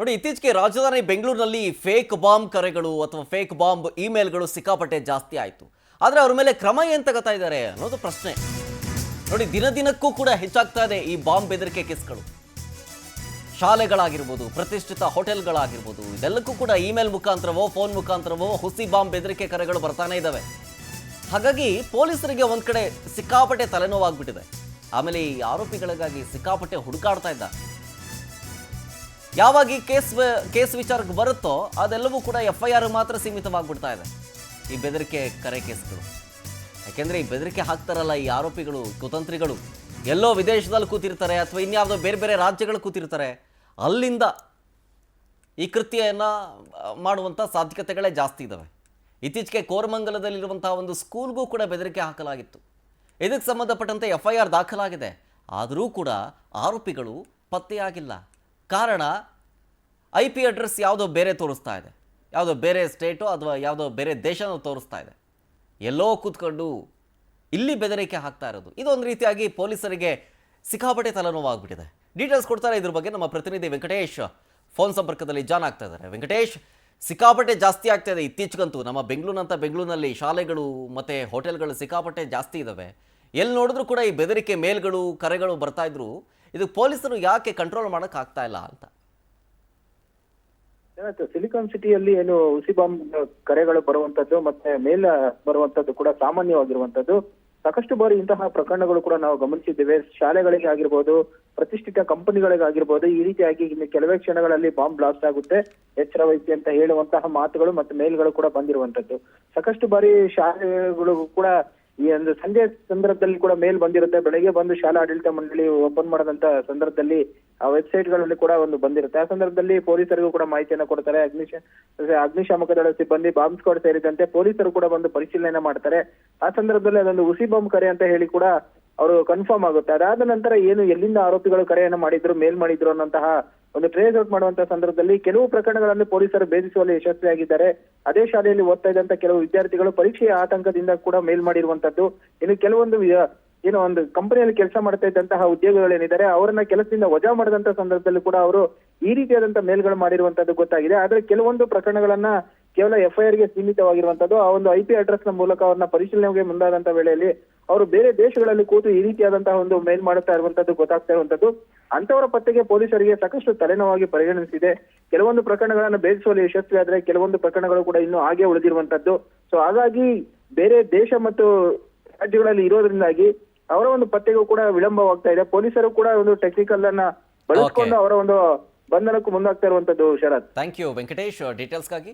ನೋಡಿ, ಇತ್ತೀಚೆಗೆ ರಾಜಧಾನಿ ಬೆಂಗಳೂರಿನಲ್ಲಿ ಫೇಕ್ ಬಾಂಬ್ ಕರೆಗಳು ಅಥವಾ ಫೇಕ್ ಬಾಂಬ್ ಇಮೇಲ್ಗಳು ಸಿಕ್ಕಾಪಟ್ಟೆ ಜಾಸ್ತಿ ಆಯಿತು. ಆದರೆ ಅವ್ರ ಮೇಲೆ ಕ್ರಮ ಏನು ತಗೋತಾ ಇದ್ದಾರೆ ಅನ್ನೋದು ಪ್ರಶ್ನೆ. ನೋಡಿ, ದಿನದಿನಕ್ಕೂ ಕೂಡ ಹೆಚ್ಚಾಗ್ತಾ ಇದೆ ಈ ಬಾಂಬ್ ಬೆದರಿಕೆ ಕೇಸ್ಗಳು. ಶಾಲೆಗಳಾಗಿರ್ಬೋದು, ಪ್ರತಿಷ್ಠಿತ ಹೋಟೆಲ್ಗಳಾಗಿರ್ಬೋದು, ಇದೆಲ್ಲಕ್ಕೂ ಕೂಡ ಇಮೇಲ್ ಮುಖಾಂತರವೋ ಫೋನ್ ಮುಖಾಂತರವೋ ಹುಸಿ ಬಾಂಬ್ ಬೆದರಿಕೆ ಕರೆಗಳು ಬರ್ತಾನೆ ಇದ್ದಾವೆ. ಹಾಗಾಗಿ ಪೊಲೀಸರಿಗೆ ಒಂದ್ ಕಡೆ ಸಿಕ್ಕಾಪಟ್ಟೆ ತಲೆನೋವಾಗ್ಬಿಟ್ಟಿದೆ. ಆಮೇಲೆ ಈ ಆರೋಪಿಗಳಿಗಾಗಿ ಸಿಕ್ಕಾಪಟ್ಟೆ ಹುಡುಕಾಡ್ತಾ ಇದ್ದಾರೆ. ಯಾವಾಗ ಈ ಕೇಸ್ ವಿಚಾರಕ್ಕೆ ಬರುತ್ತೋ ಅದೆಲ್ಲವೂ ಕೂಡ FIR ಮಾತ್ರ ಸೀಮಿತವಾಗ್ಬಿಡ್ತಾ ಇದೆ ಈ ಬೆದರಿಕೆ ಕರೆ ಕೇಸ್ಗಳು. ಯಾಕೆಂದ್ರೆ ಈ ಬೆದರಿಕೆ ಹಾಕ್ತಾರಲ್ಲ ಈ ಆರೋಪಿಗಳು, ಕುತಂತ್ರಿಗಳು, ಎಲ್ಲೋ ವಿದೇಶದಲ್ಲಿ ಕೂತಿರ್ತಾರೆ ಅಥವಾ ಇನ್ಯಾವುದೋ ಬೇರೆ ಬೇರೆ ರಾಜ್ಯಗಳು ಕೂತಿರ್ತಾರೆ. ಅಲ್ಲಿಂದ ಈ ಕೃತ್ಯವನ್ನು ಮಾಡುವಂಥ ಸಾಧ್ಯತೆಗಳೇ ಜಾಸ್ತಿ ಇದ್ದಾವೆ. ಇತ್ತೀಚೆಗೆ ಕೋರಮಂಗಲದಲ್ಲಿರುವಂತಹ ಒಂದು ಸ್ಕೂಲ್ಗೂ ಕೂಡ ಬೆದರಿಕೆ ಹಾಕಲಾಗಿತ್ತು. ಇದಕ್ಕೆ ಸಂಬಂಧಪಟ್ಟಂತೆ FIR ದಾಖಲಾಗಿದೆ. ಆದರೂ ಕೂಡ ಆರೋಪಿಗಳು ಪತ್ತೆಯಾಗಿಲ್ಲ. ಕಾರಣ IP ಅಡ್ರೆಸ್ ಯಾವುದೋ ಬೇರೆ ತೋರಿಸ್ತಾ ಇದೆ, ಯಾವುದೋ ಬೇರೆ ಸ್ಟೇಟೋ ಅಥವಾ ಯಾವುದೋ ಬೇರೆ ದೇಶನೋ ತೋರಿಸ್ತಾ ಇದೆ. ಎಲ್ಲೋ ಕೂತ್ಕೊಂಡು ಇಲ್ಲಿ ಬೆದರಿಕೆ ಹಾಕ್ತಾ ಇರೋದು ಇದೊಂದು ರೀತಿಯಾಗಿ ಪೊಲೀಸರಿಗೆ ಸಿಕ್ಕಾಪಟ್ಟೆ ತಲೆನೋವಾಗ್ಬಿಟ್ಟಿದೆ. ಡೀಟೇಲ್ಸ್ ಕೊಡ್ತಾರೆ ಇದ್ರ ಬಗ್ಗೆ ನಮ್ಮ ಪ್ರತಿನಿಧಿ ವೆಂಕಟೇಶ್ ಫೋನ್ ಸಂಪರ್ಕದಲ್ಲಿ ಜಾನ್ ಆಗ್ತಾ ಇದ್ದಾರೆ. ವೆಂಕಟೇಶ್, ಸಿಕ್ಕಾಪಟ್ಟೆ ಜಾಸ್ತಿ ಆಗ್ತಾ ಇದೆ ಇತ್ತೀಚೆಗಂತೂ ನಮ್ಮ ಬೆಂಗಳೂರಿನಲ್ಲಿ ಶಾಲೆಗಳು ಮತ್ತು ಹೋಟೆಲ್ಗಳು ಸಿಕ್ಕಾಪಟ್ಟೆ ಜಾಸ್ತಿ ಇದ್ದಾವೆ. ಎಲ್ಲಿ ನೋಡಿದ್ರು ಕೂಡ ಈ ಬೆದರಿಕೆ ಮೇಲ್ಗಳು ಕರೆಗಳು ಬರ್ತಾ ಇದ್ರು. ಇದು ಪೊಲೀಸರು ಯಾಕೆ ಕಂಟ್ರೋಲ್ ಮಾಡಕ್ ಆಗ್ತಾ ಇಲ್ಲ ಅಂತ? ಸಿಲಿಕಾನ್ ಸಿಟಿಯಲ್ಲಿ ಏನು ಹುಸಿ ಬಾಂಬ್ ಕರೆಗಳು ಬರುವಂತದ್ದು ಮತ್ತೆ ಮೇಲ್ ಬರುವಂತದ್ದು ಕೂಡ ಸಾಮಾನ್ಯವಾಗಿರುವಂತದ್ದು. ಸಾಕಷ್ಟು ಬಾರಿ ಇಂತಹ ಪ್ರಕರಣಗಳು ಕೂಡ ನಾವು ಗಮನಿಸಿದ್ದೇವೆ. ಶಾಲೆಗಳಿಗೆ ಆಗಿರ್ಬೋದು, ಪ್ರತಿಷ್ಠಿತ ಕಂಪನಿಗಳಿಗಾಗಿರ್ಬೋದು, ಈ ರೀತಿಯಾಗಿ ಇನ್ನು ಕೆಲವೇ ಕ್ಷಣಗಳಲ್ಲಿ ಬಾಂಬ್ ಬ್ಲಾಸ್ಟ್ ಆಗುತ್ತೆ, ಎಚ್ಚರ ವಹಿಸಿ ಅಂತ ಹೇಳುವಂತಹ ಮಾತುಗಳು ಮತ್ತೆ ಮೇಲ್ಗಳು ಕೂಡ ಬಂದಿರುವಂತದ್ದು. ಸಾಕಷ್ಟು ಬಾರಿ ಶಾಲೆಗಳು ಕೂಡ ಈ ಒಂದು ಸಂಜೆ ಸಂದರ್ಭದಲ್ಲಿ ಕೂಡ ಮೇಲ್ ಬಂದಿರುತ್ತೆ. ಬೆಳಗ್ಗೆ ಬಂದು ಶಾಲಾ ಆಡಳಿತ ಮಂಡಳಿ ಓಪನ್ ಮಾಡದಂತ ಸಂದರ್ಭದಲ್ಲಿ ಆ ವೆಬ್ಸೈಟ್ಗಳಲ್ಲಿ ಕೂಡ ಒಂದು ಬಂದಿರುತ್ತೆ. ಆ ಸಂದರ್ಭದಲ್ಲಿ ಪೊಲೀಸರಿಗೂ ಕೂಡ ಮಾಹಿತಿಯನ್ನು ಕೊಡ್ತಾರೆ. ಅಗ್ನಿಶಾಮಕ ದಳ ಸಿಬ್ಬಂದಿ, ಬಾಂಬ್ ಸ್ಕ್ವಾಡ್ ಸೇರಿದಂತೆ ಪೊಲೀಸರು ಕೂಡ ಬಂದು ಪರಿಶೀಲನೆ ಮಾಡ್ತಾರೆ. ಆ ಸಂದರ್ಭದಲ್ಲಿ ಅದೊಂದು ಹುಸಿ ಬಾಂಬ್ ಕರೆ ಅಂತ ಹೇಳಿ ಕೂಡ ಅವರು ಕನ್ಫರ್ಮ್ ಆಗುತ್ತೆ. ಅದಾದ ನಂತರ ಏನು ಎಲ್ಲಿಂದ ಆರೋಪಿಗಳು ಕರೆಯನ್ನು ಮಾಡಿದ್ರು, ಮೇಲ್ ಮಾಡಿದ್ರು ಅನ್ನೋಂತಹ ಒಂದು ಟ್ರೇಸ್ ಔಟ್ ಮಾಡುವಂತಹ ಸಂದರ್ಭದಲ್ಲಿ ಕೆಲವು ಪ್ರಕರಣಗಳನ್ನು ಪೊಲೀಸರು ಭೇದಿಸುವಲ್ಲಿ ಯಶಸ್ವಿಯಾಗಿದ್ದಾರೆ. ಅದೇ ಶಾಲೆಯಲ್ಲಿ ಓದ್ತಾ ಇದ್ದಂತ ಕೆಲವು ವಿದ್ಯಾರ್ಥಿಗಳು ಪರೀಕ್ಷೆಯ ಆತಂಕದಿಂದ ಕೂಡ ಮೇಲ್ ಮಾಡಿರುವಂತದ್ದು. ಇನ್ನು ಕೆಲವೊಂದು ಏನು ಒಂದು ಕಂಪನಿಯಲ್ಲಿ ಕೆಲಸ ಮಾಡ್ತಾ ಇದ್ದಂತಹ ಉದ್ಯೋಗಿಗಳೇನಿದ್ದಾರೆ ಅವರನ್ನ ಕೆಲಸದಿಂದ ವಜಾ ಮಾಡಿದಂತ ಸಂದರ್ಭದಲ್ಲಿ ಕೂಡ ಅವರು ಈ ರೀತಿಯಾದಂತ ಮೇಲ್ಗಳು ಮಾಡಿರುವಂತದ್ದು ಗೊತ್ತಾಗಿದೆ. ಆದ್ರೆ ಕೆಲವೊಂದು ಪ್ರಕರಣಗಳನ್ನ ಕೇವಲ FIR ಗೆ ಸೀಮಿತವಾಗಿರುವಂತದ್ದು. ಆ ಒಂದು IP ಅಡ್ರೆಸ್ ನ ಮೂಲಕ ಅವ್ರನ್ನ ಪರಿಶೀಲನೆಗೆ ಮುಂದಾದಂತ ವೇಳೆಯಲ್ಲಿ ಅವರು ಬೇರೆ ದೇಶಗಳಲ್ಲಿ ಕೂತು ಈ ರೀತಿಯಾದಂತಹ ಒಂದು ಮೇಲ್ ಮಾಡುತ್ತಾ ಇರುವಂತದ್ದು ಗೊತ್ತಾಗ್ತಾ ಇರುವಂತದ್ದು. ಅಂತವರ ಪತ್ತೆಗೆ ಪೊಲೀಸರಿಗೆ ಸಾಕಷ್ಟು ತಲೆನೋವಾಗಿ ಪರಿಗಣಿಸಿದೆ. ಕೆಲವೊಂದು ಪ್ರಕರಣಗಳನ್ನು ಭೇದಿಸುವಲ್ಲಿ ಯಶಸ್ವಿ ಆದ್ರೆ ಕೆಲವೊಂದು ಪ್ರಕರಣಗಳು ಕೂಡ ಇನ್ನೂ ಹಾಗೆ ಉಳಿದಿರುವಂತದ್ದು. ಸೊ ಹಾಗಾಗಿ ಬೇರೆ ದೇಶ ಮತ್ತು ರಾಜ್ಯಗಳಲ್ಲಿ ಇರೋದ್ರಿಂದಾಗಿ ಅವರ ಒಂದು ಪತ್ತೆಗೂ ಕೂಡ ವಿಳಂಬವಾಗ್ತಾ ಇದೆ. ಪೊಲೀಸರು ಕೂಡ ಒಂದು ಟೆಕ್ನಿಕಲ್ ಅನ್ನ ಬಳಸಿಕೊಂಡು ಅವರ ಒಂದು ಬಂಧನಕ್ಕೂ ಮುಂದಾಗ್ತಾ ಇರುವಂತದ್ದು. ಶರತ್, ಥ್ಯಾಂಕ್ ಯು ವೆಂಕಟೇಶ್ ಡೀಟೇಲ್ಸ್ಗಾಗಿ.